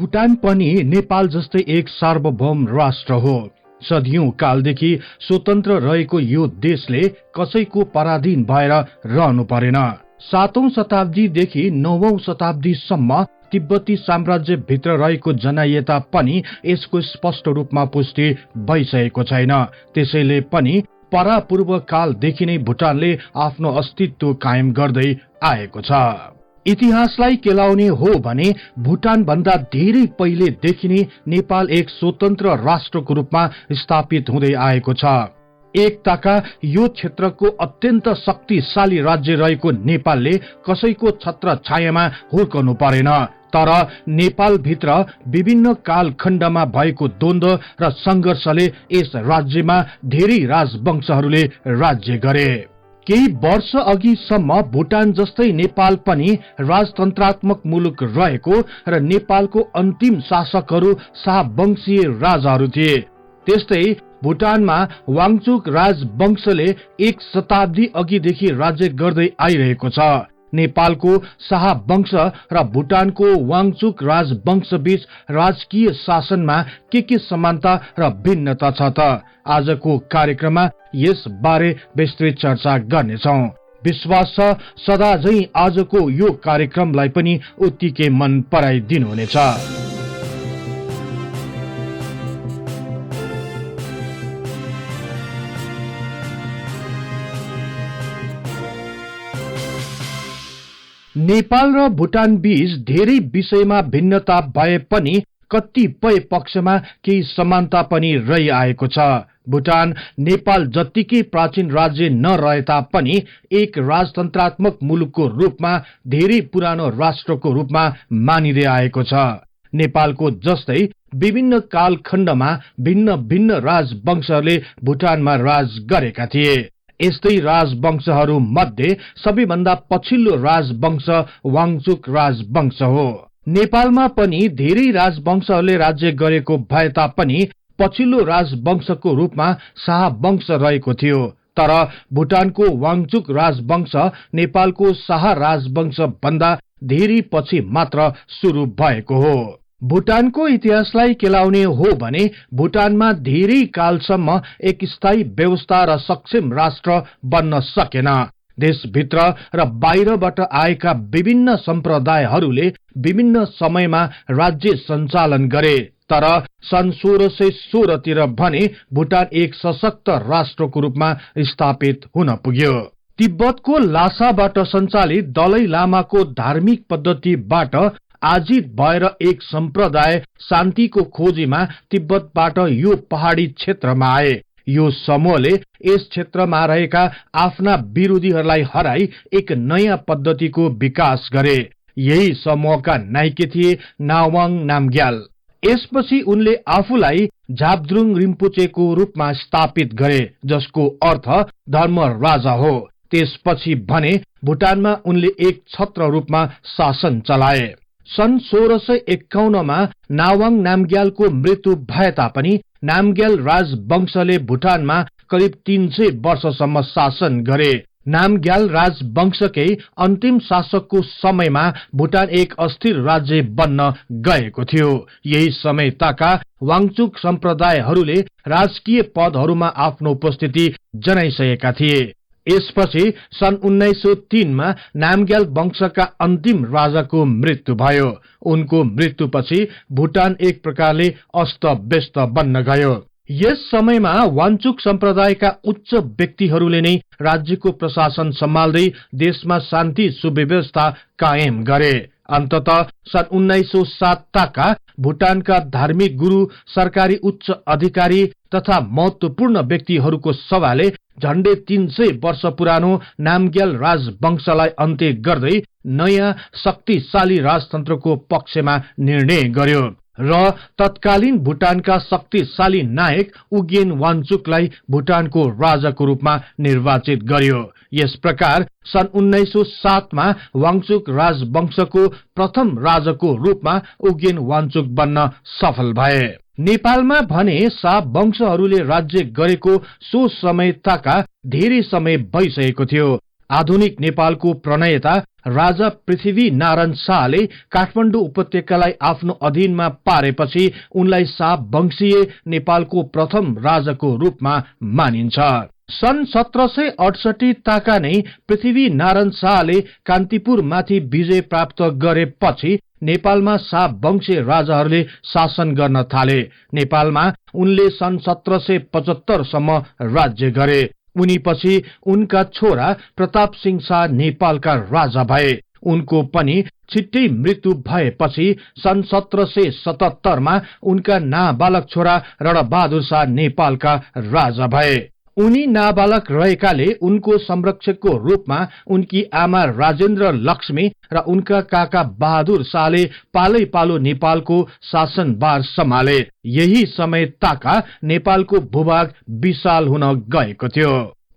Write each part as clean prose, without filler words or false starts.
भुटान पनि नेपाल जस्तै एक सार्वभौम राष्ट्र हो। सदियौं कालदेखि स्वतन्त्र रहेको यो देशले कसैको पराधीन भएर रहनु परेन। 7औं शताब्दीदेखि 9औं शताब्दीसम्म तिब्बती साम्राज्य भित्र रहेको जनाइए पनि यसको स्पष्ट रूपमा पुष्टि भइसकेको छैन। त्यसैले पनि परापूर्व कालदेखि नै भुटानले आफ्नो अस्तित्व कायम गर्दै आएको छ। इतिहासलाई केलाउने हो भने भुटान भन्दा धेरै पहिलेदेखि नै नेपाल एक स्वतन्त्र राष्ट्रको रूपमा स्थापित हुँदै आएको छ। एकताका यो क्षेत्रको अत्यन्त शक्तिशाली राज्य रहेको नेपालले कसैको छत्र छायामा हुर्कनु परेन। तर नेपाल भित्र विभिन्न कालखण्डमा भएको द्वन्द्व र संघर्षले यस राज्यमा धेरै राजवंशहरूले राज्य गरे। केही वर्ष अघिसम्म भुटान जस्तै नेपाल पनि राजतन्त्रात्मक मुलुक रहेको र नेपालको अन्तिम शासकहरू शाहवंशीय राजाहरू थिए। त्यस्तै भुटानमा वाङचुक राजवंशले 1 शताब्दी अघिदेखि राज्य गर्दै आइरहेको छ। नेपालको शाहवंश र भुटानको वाङचुक राजवंश बीच राजकीय शासनमा के समानता र भिन्नता छ त? आजको कार्यक्रममा यस बारे विस्तृत चर्चा गर्नेछौं। विश्वास छ सदा झै आजको यो कार्यक्रमलाई पनि उत्तिकै मन पराइदिनुहुनेछ। नेपाल र भुटान बीच धेरै विषयमा भिन्नता भए पनि कतिपय पक्षमा केही समानता पनि रहिआएको छ। भुटान नेपाल जत्तिकै प्राचीन राज्य नरहे तापनि एक राजतन्त्रात्मक मुलुकको रूपमा धेरै पुरानो राष्ट्रको रूपमा मानिँदै आएको छ। नेपालको जस्तै विभिन्न कालखण्डमा भिन्न भिन्न राजवंशहरूले भुटानमा राज गरेका थिए। यस्तै राजवंशहरू मध्ये सबैभन्दा पछिल्लो राजवंश वाङचुक राजवंश हो। नेपालमा पनि धेरै राजवंशहरूले राज्य गरेको भए तापनि पछिल्लो राजवंशको रूपमा शाहवंश रहेको थियो। तर भुटानको वाङचुक राजवंश नेपालको शाह राजवंश भन्दा धेरै पछि मात्र सुरु भएको हो। भुटानको इतिहासलाई केलाउने हो भने भुटानमा धेरै कालसम्म एक स्थायी व्यवस्था र सक्षम राष्ट्र बन्न सकेन। देशभित्र र बाहिरबाट आएका विभिन्न सम्प्रदायहरूले विभिन्न समयमा राज्य सञ्चालन गरे। तर सन् 1616 तिर भने भुटान एक सशक्त राष्ट्रको रूपमा स्थापित हुन पुग्यो। तिब्बतको लासाबाट सञ्चालित दलाई लामाको धार्मिक पद्धतिबाट आजित भएर एक सम्प्रदाय शान्तिको खोजीमा तिब्बतबाट यो पहाडी क्षेत्रमा आए। यो समूहले यस क्षेत्रमा रहेका आफ्ना विरोधीहरूलाई हराई एक नयाँ पद्धतिको विकास गरे। यही समूहका नायक थिए नावाङ नामग्याल। यसपछि उनले आफूलाई झापद्रुङ रिम्पोचेको रूपमा स्थापित गरे, जसको अर्थ धर्म राजा हो। त्यसपछि भने भुटानमा उनले एक छत्र रूपमा शासन चलाए। सन् 1651 मा नावाङ नामग्यालको मृत्यु भए तापनि नामग्याल राजवंशले भुटानमा करिब 300 वर्षसम्म शासन गरे। नामग्याल राजवंशकै अन्तिम शासकको समयमा भुटान एक अस्थिर राज्य बन्न गएको थियो। यही समय ताका वाङचुक सम्प्रदायहरूले राजकीय पदहरूमा आफ्नो उपस्थिति जनाइसकेका थिए। यसपछि सन् 1903 मा नामग्याल वंशका अन्तिम राजाको मृत्यु भयो। उनको मृत्युपछि भुटान एक प्रकारले अस्त-व्यस्त बन्न गयो। यस समयमा वाङचुक सम्प्रदायका उच्च व्यक्तिहरूले नै राज्यको प्रशासन सम्हाल्दै देशमा शान्ति सुव्यवस्था कायम गरे। अन्ततः सन् 1907 ताका भुटानका धार्मिक गुरु, सरकारी उच्च अधिकारी तथा महत्वपूर्ण व्यक्तिहरूको सभाले झण्डै 300 वर्ष पुरानो नामग्याल राजवंशलाई अन्त्य गर्दै नयाँ शक्तिशाली राजतन्त्रको पक्षमा निर्णय गर्यो र तत्कालीन भुटानका शक्तिशाली नायक उगेन वाङचुकलाई भुटानको राजाको रूपमा निर्वाचित गर्यो। यस प्रकार सन् 1907 मा वाङचुक राजवंशको प्रथम राजाको रूपमा उगेन वाङचुक बन्न सफल भए। नेपालमा भने शाहवंशहरूले राज्य गरेको सो समय ताका धेरै समय भइसकेको थियो। आधुनिक नेपालको प्रणेता राजा पृथ्वी नारायण शाहले काठमाडौँ उपत्यकालाई आफ्नो अधीनमा पारेपछि उनलाई शाह वंशीय नेपालको प्रथम राजाको रूपमा मानिन्छ। सन् 1768 ताका नै पृथ्वी नारायण शाहले कान्तिपुरमाथि विजय प्राप्त गरेपछि नेपालमा शाह वंशीय राजाहरूले शासन गर्न थाले। नेपालमा उनले सन् 1775 सम्म राज्य गरे। उनीपछि उनका छोरा प्रताप सिंह शाह नेपालका राजा भए। उनको पनि छिट्टै मृत्यु भएपछि सन् 1777 मा उनका नाबालक छोरा रणबहादुर शाह नेपालका राजा भए। उनी नाबालक रहेकाले उनको संरक्षकको रूपमा उनकी आमा राजेन्द्र लक्ष्मी र उनका काका बहादुर शाहले पालै पालो नेपालको शासनभार सम्हाले। यही समय ताका नेपालको भूभाग विशाल हुन गएको थियो।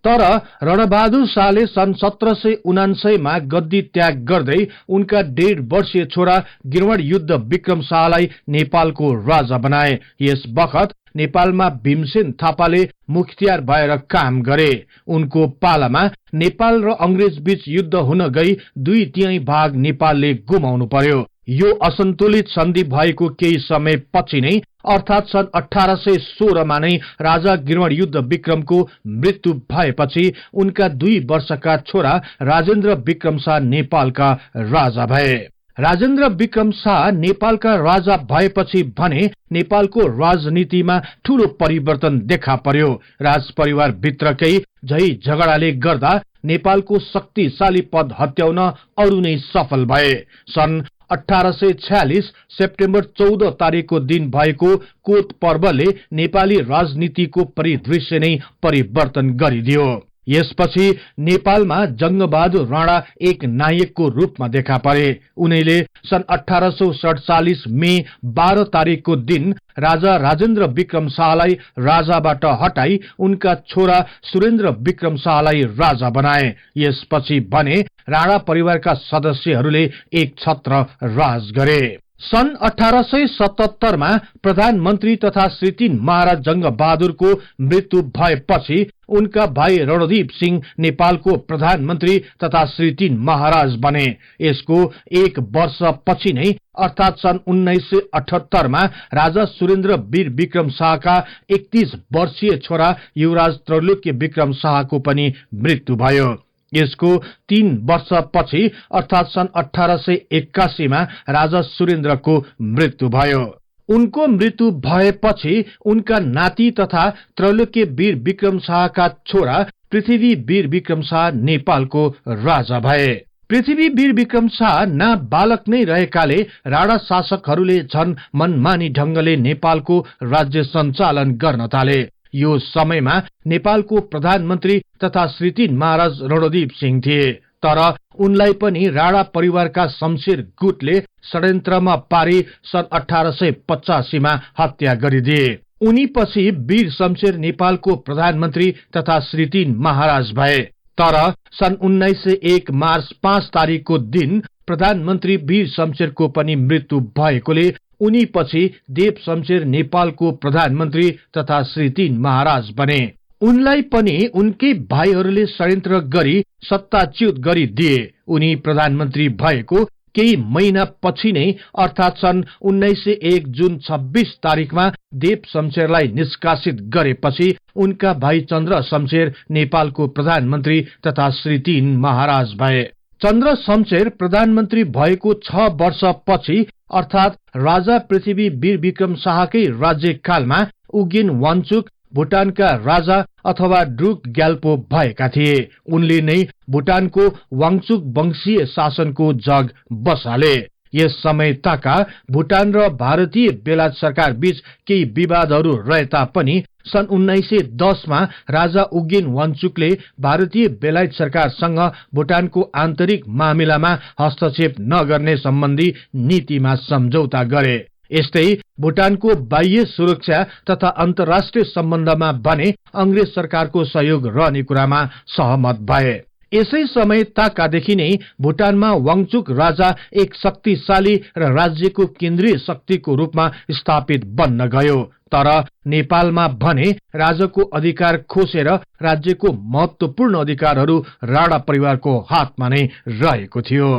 तर रणबहादुर शाहले सन् 1799 मा गद्दी त्याग गर्दै उनका 1.5 वर्षीय छोरा गिरवाड युद्ध विक्रम शाहलाई नेपालको राजा बनाए। यस बखत नेपालमा भीमसेन थापाले मुख्तियार भएर काम गरे। उनको पालामा नेपाल र अंग्रेज बीच युद्ध हुन गई 2/3 भाग नेपालले गुमाउनु पर्यो। यो असन्तुलित सन्धि भएको केही समय पछि नै अर्थात सन् 1816 मा नै राजा गिरवाड युद्ध विक्रमको मृत्यु भएपछि उनका 2 वर्षका छोरा राजेन्द्र विक्रम शाह नेपालका राजा भए। राजेन्द्र विक्रम शाह नेपालका राजा भएपछि भने नेपालको राजनीतिमा ठूलो परिवर्तन देखा पर्यो। राजपरिवार भित्रकै झै झगडाले गर्दा नेपालको शक्तिशाली पद हत्याउन अरू नै सफल भए। सन् 1846 सेप्टेम्बर 14 तारिकको दिन भएको कोत पर्वले नेपाली राजनीतिको परिदृश्य नै परिवर्तन गरिदियो। यसपछि नेपालमा जंगबहादुर राणा एक नायकको रूपमा देखा परे। उनैले सन् 1847 मे 12 तारिकको दिन राजा राजेन्द्र विक्रम शाहलाई राजाबाट हटाई उनका छोरा सुरेन्द्र विक्रम शाहलाई राजा बनाए। यसपछि भने राणा परिवारका सदस्यहरूले एक छत्र राज गरे। सन् 1877 मा प्रधानमन्त्री तथा श्री 3 महाराज जंगबहादुरको मृत्यु भएपछि उनका भाइ रणदीप सिंह नेपालको प्रधानमन्त्री तथा श्री 3 महाराज बने। यसको 1 वर्ष पछि नै अर्थात सन् 1978 मा राजा सुरेन्द्र वीर विक्रम शाहका 31 वर्षीय छोरा युवराज त्रैलोक्य विक्रम शाहको पनि मृत्यु भयो। यसको 3 वर्ष पछि अर्थात सन् 1881 मा राजा सुरेन्द्रको मृत्यु भयो। उनको मृत्यु भएपछि उनका नाति तथा त्रैलोक्य वीर विक्रम शाहका छोरा पृथ्वी वीर विक्रम शाह नेपालको राजा भए। पृथ्वी वीर विक्रम शाह नाबालक नै रहेकाले राणा शासकहरूले झन मनमानी ढंगले नेपालको राज्य सञ्चालन गर्न थाले। यो समयमा नेपालको प्रधानमन्त्री तथा श्री 3 महाराज रणदीप सिंह थिए। तर उनलाई पनि राणा परिवारका शमशेर गुटले षड्यन्त्रमा पारी सन् 1885 मा हत्या गरिदिए। उनी पछि वीर शमशेर नेपालको प्रधानमन्त्री तथा श्री 3 महाराज भए। तर सन् 1901 मार्च 5 तारिकको दिन प्रधानमन्त्री वीर शमशेरको पनि मृत्यु भएकोले उनी पछि देव शमशेर नेपालको प्रधानमन्त्री तथा श्री 3 महाराज बने। उनलाई पनि उनकै भाइहरूले षड्यन्त्र गरी सत्ताच्युत गरिदिए। उनी प्रधानमन्त्री भएको केही महिना पछि नै अर्थात सन् 1901 जुन 26 तारिकमा देव शमशेरलाई निष्कासित गरेपछि उनका भाइ चन्द्र शमशेर नेपालको प्रधानमन्त्री तथा श्री 3 महाराज भए। चन्द्र शमशेर प्रधानमन्त्री भएको 6 वर्ष पछि अर्थात राजा पृथ्वी वीर विक्रम शाहकै राज्यकालमा उगेन वाङचुक भुटानका राजा अथवा ड्रुक ग्याल्पो भएका थिए। उनले नै भुटानको वाङचुक वंशीय शासनको जग बसाले। यस समय ताका भुटान र भारतीय बेलायत सरकार बीच केही विवादहरू रहे तापनि सन् 1910 मा राजा उगेन वाङचुकले भारतीय बेलायत सरकारसँग भुटानको आन्तरिक मामिलामा हस्तक्षेप नगर्ने सम्बन्धी नीतिमा सम्झौता गरे। यस्तै भुटानको बाह्य सुरक्षा तथा अन्तर्राष्ट्रिय सम्बन्धमा भने अंग्रेज सरकारको सहयोग रहने कुरामा सहमत भए। यसै समय ताकादेखि नै भुटानमा वाङचुक राजा एक शक्तिशाली र राज्यको केन्द्रीय शक्तिको रूपमा स्थापित बन्न गयो। तर नेपालमा भने राजाको अधिकार खोसेर राज्यको महत्वपूर्ण अधिकारहरू राणा परिवारको हातमा नै रहेको थियो।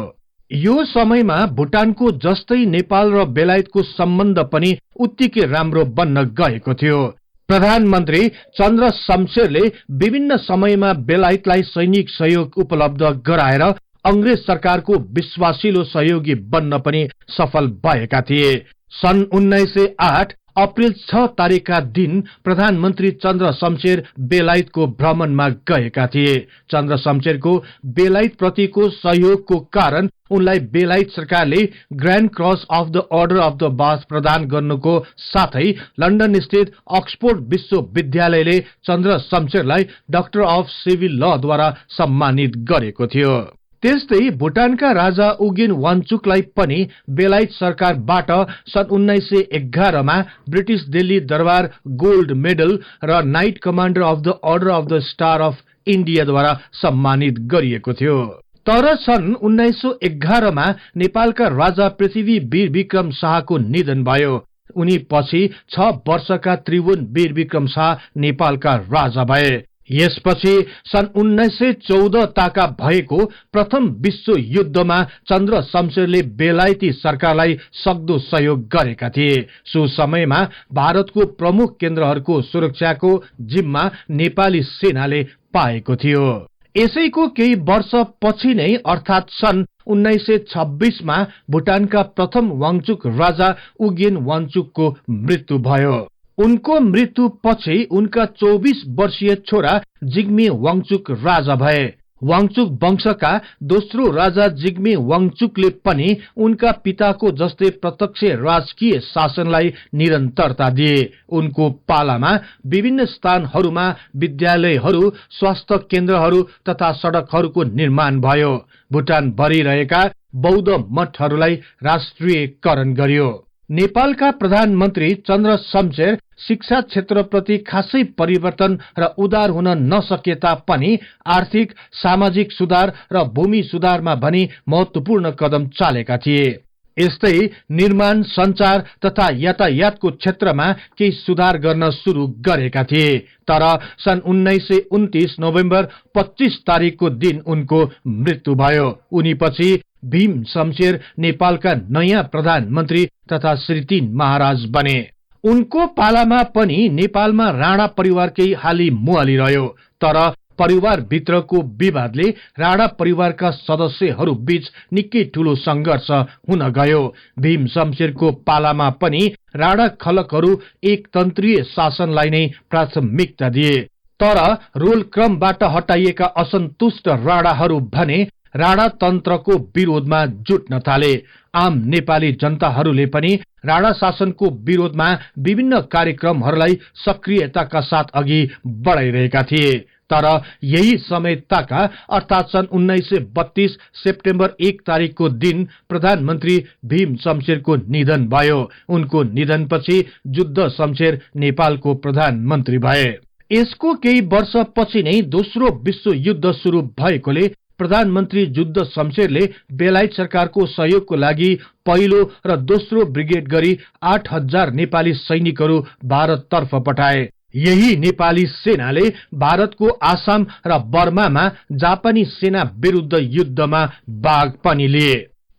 यो समयमा भुटानको जस्तै नेपाल र बेलायतको सम्बन्ध पनि उत्तिकै राम्रो बन्न गएको थियो। प्रधानमन्त्री चन्द्र शमशेरले विभिन्न समयमा बेलायतलाई सैनिक सहयोग उपलब्ध गराएर अंग्रेज सरकारको विश्वासिलो सहयोगी बन्न पनि सफल भएका थिए। सन् 1908 अप्रिल 6 तारिकका दिन प्रधानमन्त्री चन्द्र शमशेर बेलायतको भ्रमणमा गएका थिए। चन्द्र शमशेरको बेलायत प्रतिको सहयोगको कारण उनलाई बेलायत सरकारले grand cross of the order of the bath प्रदान गर्नुको साथै लन्डन स्थित अक्सफोर्ड विश्वविद्यालयले चन्द्र शमशेरलाई डाक्टर अफ सिभिल ल द्वारा सम्मानित गरेको थियो। त्यस्तै भुटानका राजा उगेन वाङचुकलाई पनि बेलायत सरकारबाट सन् 1911 मा ब्रिटिश दिल्ली दरबार गोल्ड मेडल र night commander of the order of the star of India द्वारा सम्मानित गरिएको थियो। तर सन् 1911 मा नेपालका राजा पृथ्वी वीर विक्रम शाहको निधन भयो। उनी पछि 6 वर्षका त्रिभुवन वीर विक्रम शाह नेपालका राजा भए। यसपछि सन् 1914 ताका भएको प्रथम विश्व युद्धमा चन्द्र शमशेरले बेलायती सरकारलाई सक्दो सहयोग गरेका थिए। सो समयमा भारतको प्रमुख केन्द्रहरूको सुरक्षाको जिम्मा नेपाली सेनाले पाएको थियो। यसैको केही वर्ष पछि नै अर्थात सन् 1926 मा भुटानका प्रथम वाङचुक राजा उगेन वाङचुकको मृत्यु भयो। उनको मृत्यु पछि उनका 24 वर्षीय छोरा जिग्मे वाङचुक राजा भए। वाङचुक वंशका दोस्रो राजा जिग्मे वाङचुकले पनि उनका पिताको जस्तै प्रत्यक्ष राजकीय शासनलाई निरन्तरता दिए। उनको पालामा विभिन्न स्थानहरूमा विद्यालयहरू, स्वास्थ्य केन्द्रहरू तथा सडकहरूको निर्माण भयो। भुटान भरि रहेका बौद्ध मठहरूलाई राष्ट्रियकरण गरियो। नेपालका प्रधानमन्त्री चन्द्र शमशेर शिक्षा क्षेत्रप्रति खासै परिवर्तन र उदार हुन नसके तापनि आर्थिक, सामाजिक सुधार र भूमि सुधारमा भनी महत्वपूर्ण कदम चालेका थिए। यस्तै निर्माण, सञ्चार तथा यातायातको क्षेत्रमा केही सुधार गर्न सुरु गरेका थिए। तर सन् 1929 नोभेम्बर 25 तारिकको दिन उनको मृत्यु भयो। उनी पछि भीम शमशेर नेपालका नयाँ प्रधानमन्त्री तथा श्री 3 महाराज बने। उनको पालामा पनि नेपालमा राणा परिवारकै हाली मुहाली रह्यो। तर परिवारभित्रको विवादले राणा परिवारका सदस्यहरू बीच निकै ठूलो संघर्ष हुन गयो। भीम शमशेरको पालामा पनि राणा खलकहरू एकतन्त्रीय शासनलाई नै प्राथमिकता दिए। तर रोल क्रमबाट हटाइएका असन्तुष्ट राणाहरू भने राणा तन्त्रको विरोधमा जुट्न थाले। आम नेपाली जनताहरूले पनि राणा शासनको विरोधमा विभिन्न कार्यक्रमहरूलाई सक्रियताका साथ अघि बढाइरहेका थिए। तर यही समय ताका अर्थात सन् 1932 सेप्टेम्बर 1 तारिकको दिन प्रधानमन्त्री भीम शमशेरको निधन भयो। उनको निधनपछि जुद्ध शमशेर नेपालको प्रधानमन्त्री भए। यसको केही वर्ष पछि नै दोस्रो विश्व युद्ध सुरु भएकोले प्रधानमन्त्री जुद्ध शमशेरले बेलायत सरकारको सहयोगको लागि पहिलो र दोस्रो ब्रिगेड गरी 8000 नेपाली सैनिकहरू भारततर्फ पठाए। यही नेपाली सेनाले भारतको आसाम र बर्मामा जापानी सेना विरुद्ध युद्धमा भाग पनि लिए।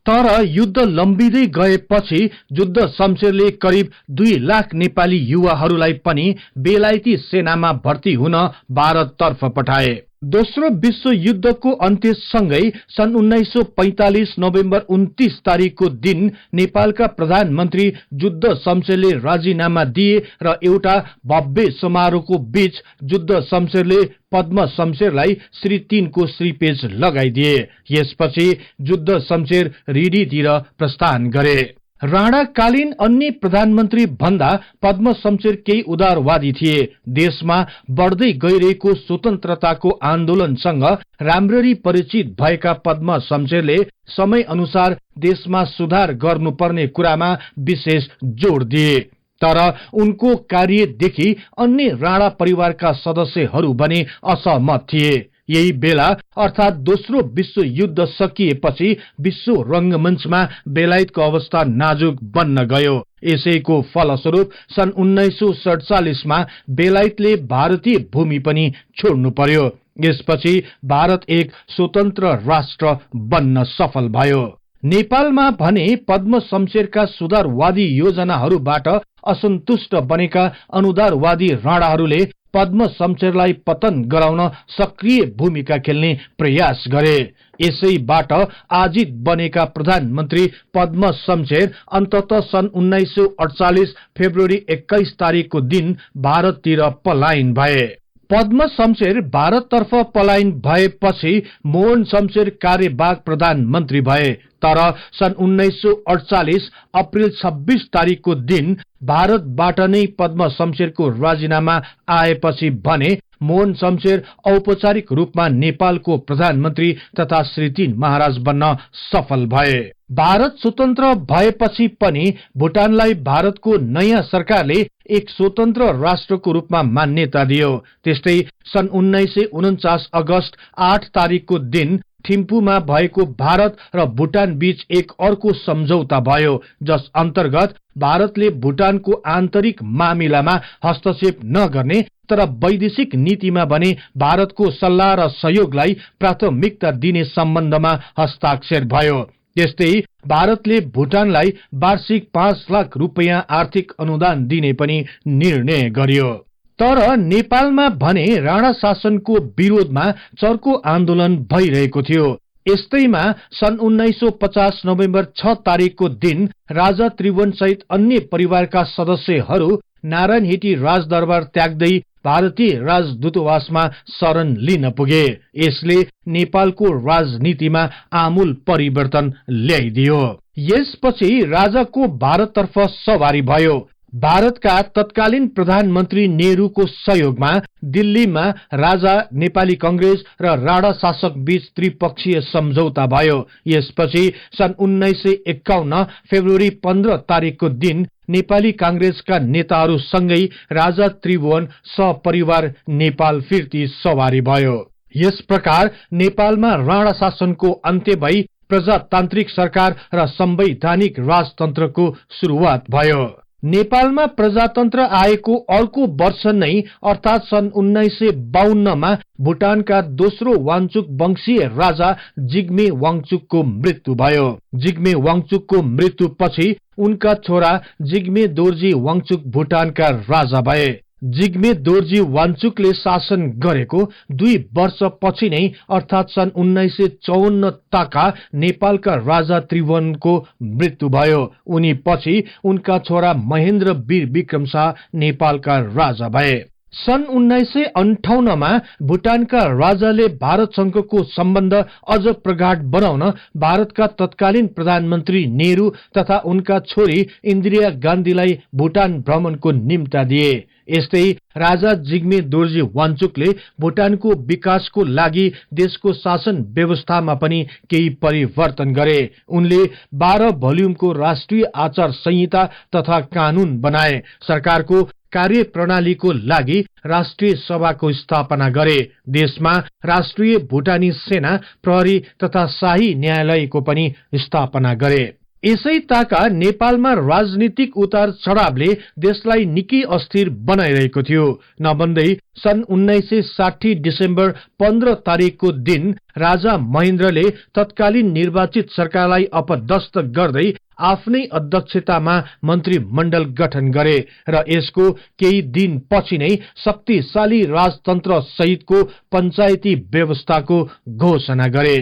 तर युद्ध लम्बिँदै गएपछि जुद्ध शमशेरले करिब 2 लाख नेपाली युवाहरूलाई पनि बेलायती सेनामा भर्ती हुन भारततर्फ पठाए। दोस्रो विश्व युद्धको अन्त्यसँगै सन् 1945 नोभेम्बर 29 तारिकको दिन नेपालका प्रधानमन्त्री जुद्ध शमशेरले राजीनामा दिए र एउटा भव्य समारोहको बीच जुद्ध शमशेरले पद्म शमशेरलाई श्री 3 को श्रीपेज लगाइदिए। यसपछि जुद्ध शमशेर रिडीतिर प्रस्थान गरे। राणाकालीन अन्य प्रधानमन्त्री भन्दा पद्म शमशेर केही उदारवादी थिए। देशमा बढ्दै गइरहेको स्वतन्त्रताको आन्दोलनसँग राम्ररी परिचित भएका पद्म शमशेरले समय अनुसार देशमा सुधार गर्नुपर्ने कुरामा विशेष जोड दिए। तर उनको कार्यदेखि अन्य राणा परिवारका सदस्यहरू भने असहमत थिए। यही बेला अर्थात दोस्रो विश्व युद्ध सकिएपछि विश्व रंगमञ्चमा बेलायतको अवस्था नाजुक बन्न गयो। यसैको फलस्वरूप सन् 1947 मा बेलायतले भारतीय भूमि पनि छोड्नु पर्यो। यसपछि भारत एक स्वतन्त्र राष्ट्र बन्न सफल भयो। नेपालमा भने पद्म शमशेरका सुधारवादी योजनाहरूबाट असन्तुष्ट बनेका अनुदारवादी राणाहरूले पद्म शमशेरलाई पतन गराउन सक्रिय भूमिका खेल्ने प्रयास गरे। यसैबाट आजित बनेका प्रधानमन्त्री पद्म शमशेर अन्ततः सन् 1948 फेब्रुअरी 21 तारिकको दिन भारततिर पलायन भए। पद्म शमशेर भारततर्फ पलायन भएपछि मोहन शमशेर कार्यवाहक प्रधानमन्त्री भए। तर सन् 1948 अप्रिल 26 तारिकको दिन भारतबाट नै पद्म शमशेरको राजीनामा आएपछि भने मोहन शमशेर औपचारिक रूपमा नेपालको प्रधानमन्त्री तथा श्री 3 महाराज बन्न सफल भए। भारत स्वतन्त्र भएपछि पनि भुटानलाई भारतको नयाँ सरकारले एक स्वतन्त्र राष्ट्रको रूपमा मान्यता दियो। त्यस्तै सन् 1949 अगस्त 8 तारिकको दिन थिम्पूमा भएको भारत र भुटान बीच एक अर्को सम्झौता भयो, जस अन्तर्गत भारतले भुटानको आन्तरिक मामिलामा हस्तक्षेप नगर्ने तर वैदेशिक नीतिमा भने भारतको सल्लाह र सहयोगलाई प्राथमिकता दिने सम्बन्धमा हस्ताक्षर भयो। त्यस्तै भारतले भुटानलाई वार्षिक 5 लाख रुपैयाँ आर्थिक अनुदान दिने पनि निर्णय गर्यो। तर नेपालमा भने राणा शासनको विरोधमा चर्को आन्दोलन भइरहेको थियो। यस्तैमा सन् 1950 नोभेम्बर 6 तारिकको दिन राजा त्रिभुवन सहित अन्य परिवारका सदस्यहरू नारायणहिटी राजदरबार त्याग्दै भारतीय राजदूतावासमा शरण लिन पुगे। यसले नेपालको राजनीतिमा आमूल परिवर्तन ल्याइदियो। यसपछि राजाको भारततर्फ सवारी भयो। भारतका तत्कालीन प्रधानमन्त्री नेहरूको सहयोगमा दिल्लीमा राजा, नेपाली कांग्रेस र राणा शासक बीच त्रिपक्षीय सम्झौता भयो। यसपछि सन् 1951 फेब्रुअरी 15 तारिकको दिन नेपाली कांग्रेसका नेताहरूसँगै राजा त्रिभुवन सपरिवार नेपाल फिर्ती सवारी भयो। यस प्रकार नेपालमा राणा शासनको अन्त्य भई प्रजातान्त्रिक सरकार र संवैधानिक राजतन्त्रको सुरुवात भयो। नेपालमा प्रजातन्त्र आएको अर्को वर्ष नै अर्थात सन् 1952 मा भुटानका दोस्रो वाङचुक वंशीय राजा जिग्मे वाङचुकको मृत्यु भयो। जिग्मे वाङचुकको मृत्युपछि उनका छोरा जिग्मे दोर्जी वाङचुक भुटानका राजा भए। जिग्मे दोर्जी वाङचुकले शासन गरेको 2 वर्षपछि नै अर्थात सन् 1954 ताका नेपालका राजा त्रिभुवनको मृत्यु भयो। उनी पछि उनका छोरा महेन्द्र वीर विक्रम शाह नेपालका राजा भए। सन् 1958 मा भुटानका राजाले भारतसँगको सम्बन्ध अझ प्रगाढ बनाउन भारतका तत्कालीन प्रधानमन्त्री नेहरू तथा उनका छोरी इन्दिरा गान्धीलाई भुटान भ्रमणको निम्ता दिए। यस्तै राजा जिग्मे दोर्जी वाङचुकले भुटानको विकासको लागि देशको शासन व्यवस्थामा पनि केही परिवर्तन गरे। उनले 12 भोल्युमको राष्ट्रिय आचार संहिता तथा कानून बनाए। सरकारको कार्यप्रणालीको लागि राष्ट्रिय सभाको स्थापना गरे। देशमा राष्ट्रिय भुटानी सेना, प्रहरी तथा शाही न्यायालयको पनि स्थापना गरे। यसै ताका नेपालमा राजनीतिक उतार चढावले देशलाई निकै अस्थिर बनाइरहेको थियो। नभन्दै सन् 1960 डिसेम्बर 15 तारिकको दिन राजा महेन्द्रले तत्कालीन निर्वाचित सरकारलाई अपदस्थ गर्दै आफ्नै अध्यक्षतामा मन्त्रीमण्डल गठन गरे र यसको केही दिन पछि नै शक्तिशाली राजतन्त्र सहितको पञ्चायती व्यवस्थाको घोषणा गरे।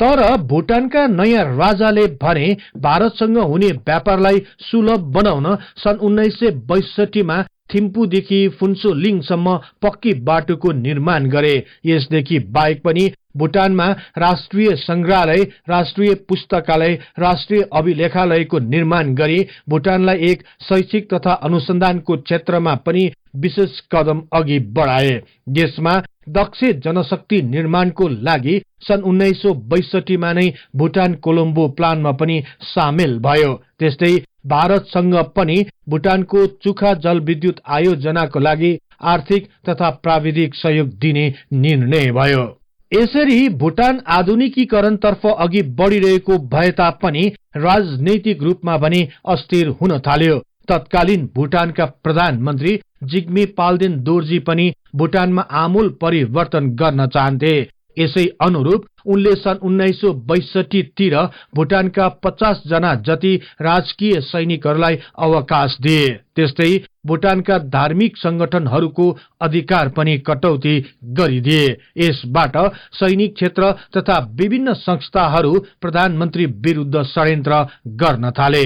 तर भुटानका नयाँ राजाले भने भारतसँग हुने व्यापारलाई सुलभ बनाउन सन् 1962 मा थिम्पूदेखि फुन्सोलिङसम्म पक्की बाटोको निर्माण गरे। यसदेखि बाहेक पनि भुटानमा राष्ट्रिय संग्रहालय, राष्ट्रिय पुस्तकालय, राष्ट्रिय अभिलेखालयको निर्माण गरी भुटानलाई एक शैक्षिक तथा अनुसन्धानको क्षेत्रमा पनि विशेष कदम अघि बढाए। देशमा दक्ष जनशक्ति निर्माणको लागि सन् 1962 मा नै भुटान कोलम्बो प्लानमा पनि सामेल भयो। त्यस्तै भारतसँग पनि भुटानको चुखा जलविद्युत आयोजनाको लागि आर्थिक तथा प्राविधिक सहयोग दिने निर्णय भयो। यसरी भुटान आधुनिकीकरणतर्फ अघि बढिरहेको भए तापनि राजनैतिक रूपमा भने अस्थिर हुन थाल्यो। तत्कालीन भुटानका प्रधानमन्त्री जिग्मे पाल्देन दोर्जी पनि भुटानमा आमूल परिवर्तन गर्न चाहन्थे। यसै अनुरूप उनले सन् 1962 तिर भुटानका 50 जना जति राजकीय सैनिकहरूलाई अवकाश दिए। त्यस्तै भुटानका धार्मिक संगठनहरूको अधिकार पनि कटौती गरिदिए। यसबाट सैनिक क्षेत्र तथा विभिन्न संस्थाहरू प्रधानमन्त्री विरुद्ध षड्यन्त्र गर्न थाले।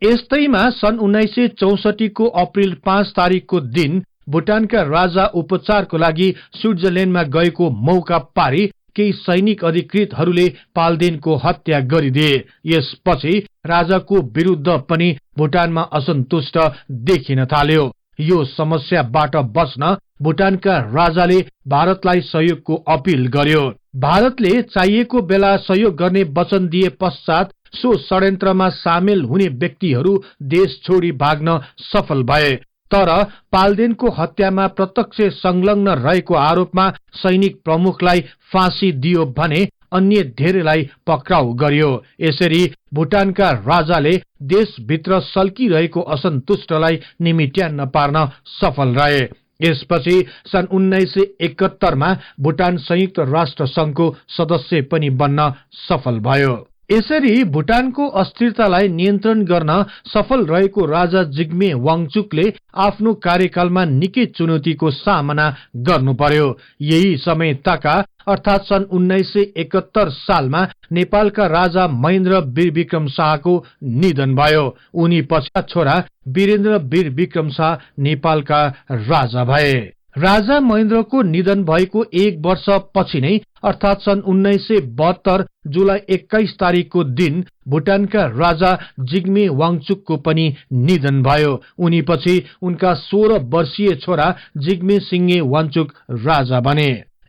यस्तैमा सन् 1964 को अप्रिल 5 तारिकको दिन भुटानका राजा उपचारको लागि स्विट्जरल्याण्डमा गएको मौका पारी केही सैनिक अधिकृतहरूले पाल्देनको हत्या गरिदिए। यसपछि राजाको विरुद्ध पनि भुटानमा असन्तुष्ट देखिन थाल्यो। यो समस्याबाट बच्न भुटानका राजाले भारतलाई सहयोगको अपील गर्यो। भारतले चाहिएको बेला सहयोग गर्ने वचन दिए पश्चात सो षड्यन्त्रमा सामेल हुने व्यक्तिहरू देश छोडी भाग्न सफल भए। तर पाल्देनको हत्यामा प्रत्यक्ष संलग्न रहेको आरोपमा सैनिक प्रमुखलाई फाँसी दियो भने अन्य धेरैलाई पक्राउ गर्यो। यसरी भुटानका राजाले देशभित्र सल्किरहेको असन्तुष्टलाई निमिट्यान्न पार्न सफल रहे। यसपछि सन् 1971 मा भुटान संयुक्त राष्ट्र संघको सदस्य पनि बन्न सफल भयो। यसरी भुटानको अस्थिरतालाई नियन्त्रण गर्न सफल रहेको राजा जिग्मे वाङचुकले आफ्नो कार्यकालमा निकै चुनौतीको सामना गर्नु पर्यो। यही समय ताका अर्थात् सन् 1971 सालमा नेपालका राजा महेन्द्र वीर विक्रम शाहको निधन भयो। उनी पछिका छोरा वीरेन्द्र वीर विक्रम शाह नेपालका राजा भए। राजा महेन्द्रको निधन भएको एक वर्ष पछि नै अर्थात् सन् 1972 जुलाई 21 तारिकको दिन भुटानका राजा जिग्मे वाङचुकको पनि निधन भयो। उनी पछि उनका 16 वर्षीय छोरा जिग्मे सिंगे वाङचुक राजा बने।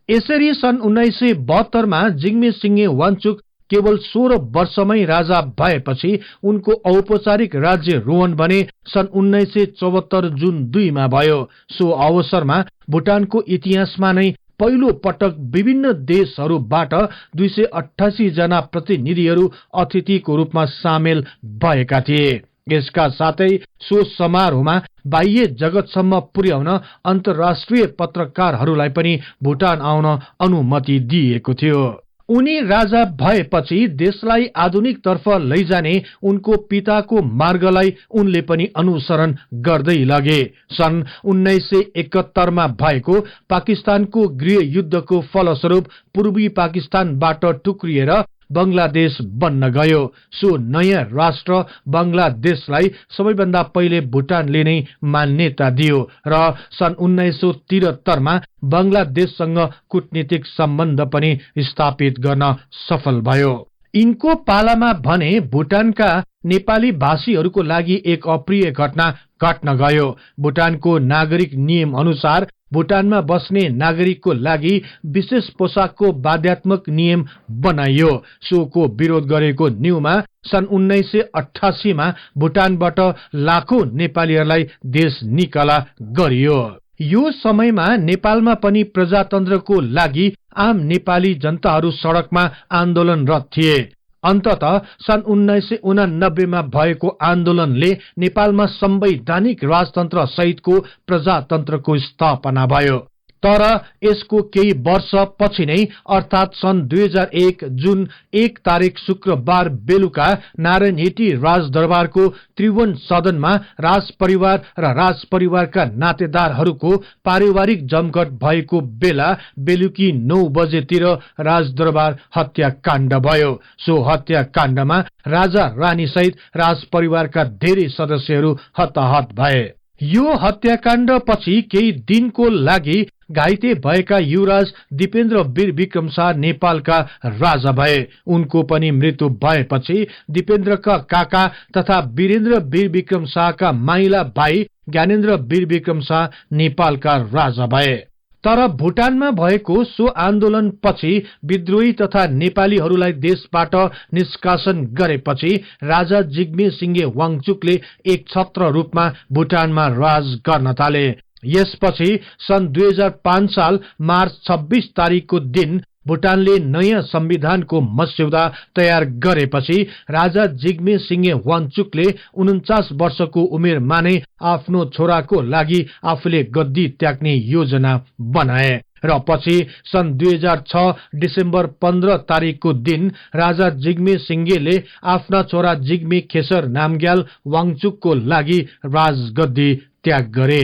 यसरी सन् 1972 मा जिग्मे सिंगे वाङचुक केवल 16 वर्षमै राजा भएपछि उनको औपचारिक राज्य रोहन भने सन् 1974 जुन 2 मा भयो। सो अवसरमा भुटानको इतिहासमा नै पहिलो पटक विभिन्न देशहरूबाट 288 जना प्रतिनिधिहरू अतिथिको रूपमा सामेल भएका थिए। यसका साथै सो समारोहमा बाह्य जगतसम्म पुर्याउन अन्तर्राष्ट्रिय पत्रकारहरूलाई पनि भुटान आउन अनुमति दिएको थियो। उनी राजा भएपछि देशलाई आधुनिक तर्फ लैजाने उनको पिताको मार्गलाई उनले पनि अनुसरण गर्दै लगे। सन् 1971 मा भएको पाकिस्तानको गृह युद्धको फलस्वरूप पूर्वी पाकिस्तानबाट टुक्रिएर बंगलादेश बन्न गयो। सो नयाँ राष्ट्र बंगलादेशलाई सबैभन्दा पहिले भुटानले नै मान्यता दियो र सन् 1973 मा बंगलादेशसँग कूटनीतिक सम्बन्ध पनि स्थापित गर्न सफल भयो। यिनको पालामा भने भुटानका नेपाली भाषीहरूको लागि एक अप्रिय घटना घट्न गयो। भुटानको नागरिक नियम अनुसार भुटानमा बस्ने नागरिकको लागि विशेष पोसाकको बाध्यात्मक नियम बनाइयो। सोको विरोध गरेको न्यूमा सन् 1988 मा भुटानबाट लाखौं नेपालीहरूलाई देश निकाला गरियो। यो समयमा नेपालमा पनि प्रजातन्त्रको लागि आम नेपाली जनताहरू सडकमा आन्दोलनरत थिए। अन्ततः सन् 1989 मा भएको आन्दोलनले नेपालमा संवैधानिक राजतन्त्र सहितको प्रजातन्त्रको स्थापना भयो। तर यसको केही वर्ष पछि नै अर्थात् सन् 2001 जुन 1 तारिक शुक्रबार बेलुका नारायणहिटी राजदरबारको त्रिभुवन सदनमा राजपरिवार र राजपरिवारका नातेदारहरूको पारिवारिक जमघट भएको बेला बेलुकी 9 बजेतिर राजदरबार हत्याकाण्ड भयो। सो हत्याकाण्डमा राजा रानी सहित राजपरिवारका धेरै सदस्यहरू हताहत भए। यो हत्याकाण्ड पछि केही दिनको लागि घाइते भएका युवराज दिपेन्द्र वीर विक्रम शाह नेपालका राजा भए। उनको पनि मृत्यु भएपछि दिपेन्द्रका काका तथा वीरेन्द्र वीर विक्रम शाहका माइला भाइ ज्ञानेन्द्र वीर विक्रम शाह नेपालका राजा भए। तर भुटानमा भएको सो आन्दोलन पछि विद्रोही तथा नेपालीहरूलाई देशबाट निष्कासन गरेपछि राजा जिग्मे सिंगे वाङचुकले एक छत्र रूपमा भुटानमा राज गर्न थाले। यसपछि सन् 2005 साल मार्च 26 तारिकको दिन भुटानले नयाँ संविधानको मस्यौदा तयार गरेपछि राजा जिग्मे सिंहे वाङचुकले 49 वर्षको उमेरमा नै आफ्नो छोराको लागि आफूले गद्दी त्याग्ने योजना बनाए र पछि सन् 2006 डिसेम्बर 15 तारिकको दिन राजा जिग्मे सिंहेले आफ्ना छोरा जिग्मे खेसर नामग्याल वाङचुकको लागि राजगद्दी त्याग गरे।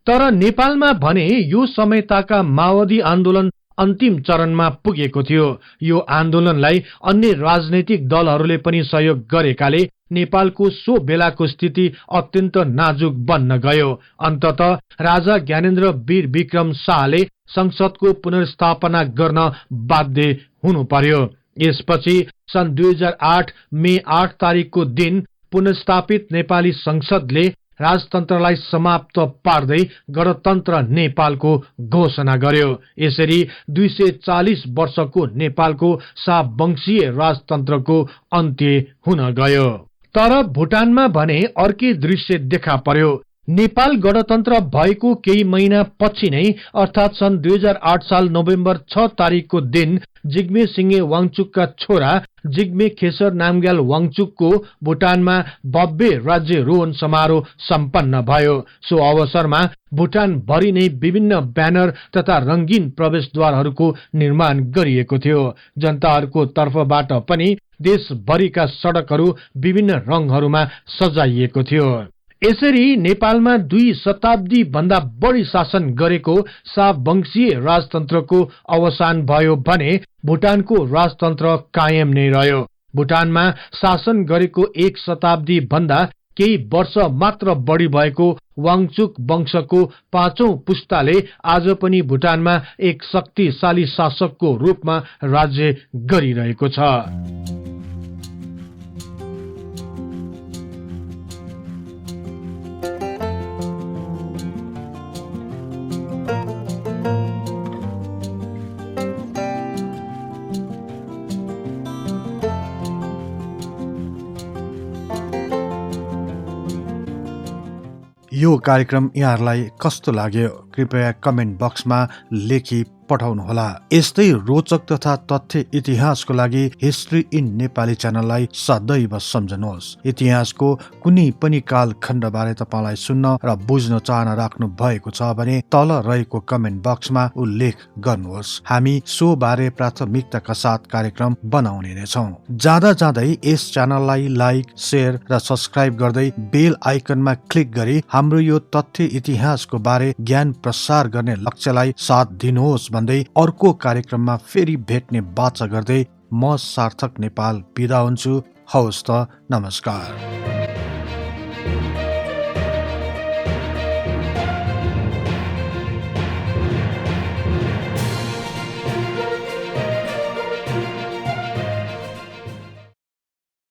तर नेपालमा भने यो समयताका माओवादी आन्दोलन अन्तिम चरणमा पुगेको थियो। यो आन्दोलनलाई अन्य राजनैतिक दलहरूले पनि सहयोग गरेकाले नेपालको सो बेलाको स्थिति अत्यन्त नाजुक बन्न गयो। अन्ततः राजा ज्ञानेन्द्र वीर विक्रम शाहले संसदको पुनर्स्थापना गर्न बाध्य हुनु पर्यो। यसपछि सन् 2008 मे 8 तारिकको दिन पुनर्स्थापित नेपाली संसदले राजतन्त्रलाई समाप्त पार्दै गणतन्त्र नेपालको घोषणा गर्यो। यसरी 240 वर्षको नेपालको शाहवंशीय राजतन्त्रको अन्त्य हुन गयो। तर भुटानमा भने अर्कै दृश्य देखा पर्यो। नेपाल गणतन्त्र भएको केही महिना पछि नै अर्थात सन् 2008 साल नोभेम्बर 6 तारिकको दिन जिग्मे सिंहे वाङचुकका छोरा जिग्मे खेसर नामग्याल वाङचुकको भुटानमा भव्य राज्यारोहण समारोह सम्पन्न भयो। सो अवसरमा भुटान भरि नै विभिन्न ब्यानर तथा रंगीन प्रवेशद्वारहरूको निर्माण गरिएको थियो। जनताहरूको तर्फबाट पनि देशभरिका सडकहरू विभिन्न रंगहरूमा सजाइएको थियो। यसरी नेपालमा 2 शताब्दी भन्दा बढी शासन गरेको शाहवंशीय राजतन्त्रको अवसान भयो भने भुटानको राजतन्त्र कायम नै रह्यो। भुटानमा शासन गरेको 1 शताब्दी भन्दा केही वर्ष मात्र बढी भएको वाङचुक वंशको 5औं पुस्ताले आज पनि भुटानमा एक शक्तिशाली शासकको रूपमा राज्य गरिरहेको छ। यो कार्यक्रम यहाँहरूलाई कस्तो लाग्यो कृपया कमेन्ट बक्समा लेखी पठाउनुहोला। यस्तै रोचक तथा तथ्य इतिहासको लागि हिस्ट्री इन नेपाली च्यानललाई सदैव सम्झनुहोस्। इतिहासको कुनै पनि कालखण्डबारे तपाईलाई सुन्न र बुझ्न चाहना राख्नु भएको छ भने तल रहेको कमेन्ट बक्समा उल्लेख गर्नुहोस्। हामी सो बारे प्राथमिकताका साथ कार्यक्रम बनाउने नै छौं। जाँदा जाँदै यस च्यानललाई लाइक, शेयर र सब्स्क्राइब गर्दै बेल आइकनमा क्लिक गरी हाम्रो यो तथ्य इतिहासको बारे ज्ञान प्रसार गर्ने लक्ष्यलाई साथ दिनुहोस् भन्दै अर्को कार्यक्रममा फेरि भेट्ने बाचा गर्दै म सार्थक नेपाल बिदा हुन्छु। हवस् त, नमस्कार।